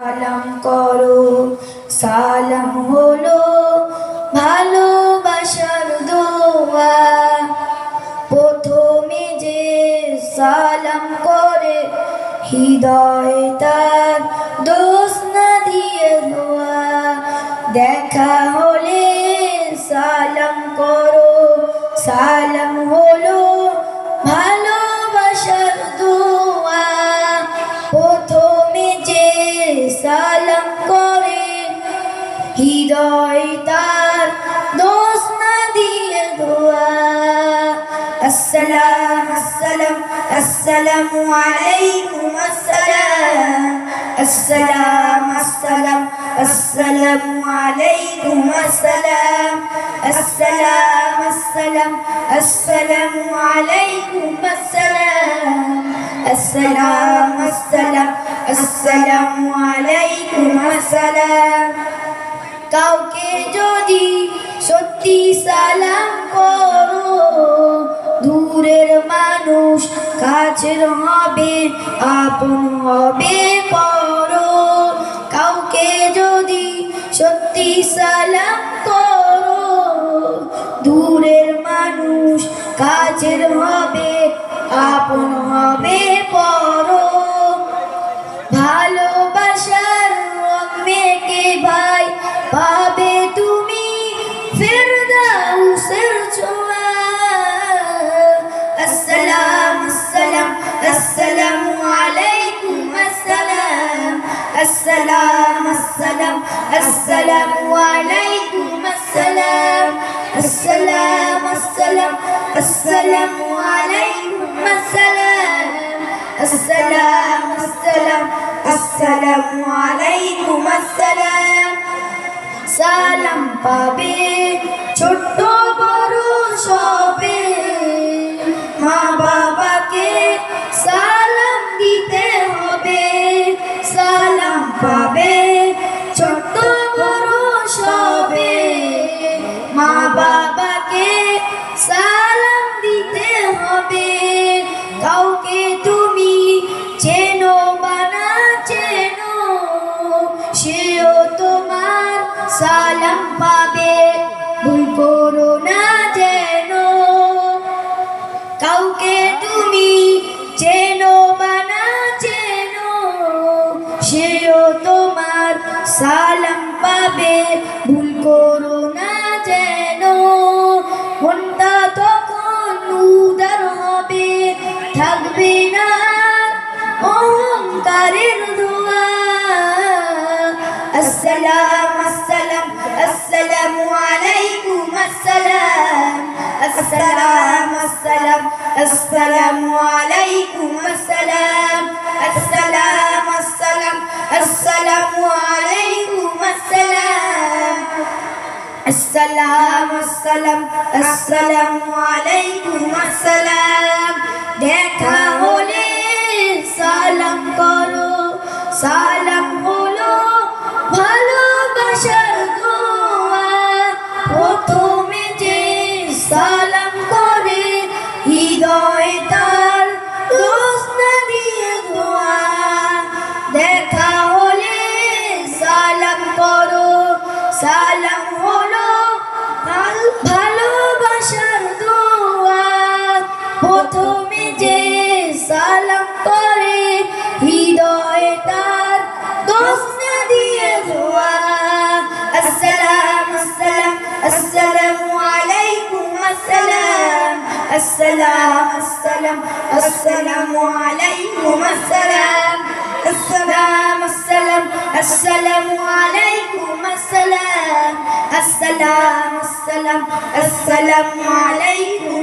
সালাম করো, সালাম হলো ভালোবাসার দোয়া। প্রথমে যে সালাম করে হৃদয় তার দোষ না দিয়ে দোয়া। দেখা হলে সালাম করো, সালাম হলো ভালোবাসার দোয়া। প্রথমে যে সালাম করে হৃদয় তার দোষ না দিয়ে দোয়া। আসসালাম আসসালাম আসসালামু আলাইকুম আসসালাম। আসসালাম আসসালাম আসসালামু আলাইকুম আসসালাম। আসসালাম আসসালাম আসসালামু আলাইকুম আসসালাম। আসসালাম আসসালাম আসসালামু আলাইকুম আসসালাম। কাউকে যদি সত্যি সালাম করো, দূরের মানুষ কাছের হবে, আপন হবে পরো। কাউকে যদি সত্যি সালাম করো, দূরের মানুষ কাছের হবে, আপন হবে পরো। ভালোবাসার রং মেখে ভাই পাবে তুমি ফেরদাউসের ছোঁয়া। আসসালাম আসসালাম আসসালামু আলাইকুম আসসালাম। আসসালাম আসসালাম আসসালামু আলাইকুম আসসালাম। আসসালাম আসসালাম আসসালামু আলাইকুম আসসালাম। আসসালাম আসসালাম আসসালামু আলাইকুম আসসালাম। সালাম পাবে ছোট্ট বড় সবে, মা বাবাকে সালাম দিতে হবে। সালাম পাবে ছোট্ট বড় সবে, মা বাবাকে সালাম দিতে হবে। কাউকে তুমি চেনো বা না চেনো, সেও তোমার সালাম পাবে, ভুল করো না যেন। কাউকে তুমি চেনো বা না চেনো, সেও তোমার সালাম পাবে, ভুল করো না যেন। মনটা তখন উদার হবে, থাকবে না অহংকারের দোয়া। আসসালাম আসসালাম আসসালামু আলাইকুম আসসালাম। আসসালাম আসসালাম আসসালামু আলাইকুম আসসালাম। আসসালাম আসসালাম আসসালামু আলাইকুম আসসালাম। আসসালাম আসসালাম আসসালামু আলাইকুম আসসালাম। দেখা হলে সালাম করো, সালাম হলো ভালোবাসার দোয়া। প্রথমে যে সালাম করে হৃদয় তার দোষ না দিয়ে দোয়া। দেখা হলে সালাম করো, সালাম হলো ভালোবাসার দোয়া। প্রথমে যে সালাম করে হৃদয় তার দোষ না দিয়ে দোয়া। আসসালাম আসসালাম আসসালামু আলাইকুম আসসালাম। আসসালাম আসসালাম আসসালামু আলাইকুম আসসালাম। আসসালাম আসসালাম আসসালামু আলাইকুম আসসালাম। আসসালাম আসসালাম আসসালামু আলাইকুম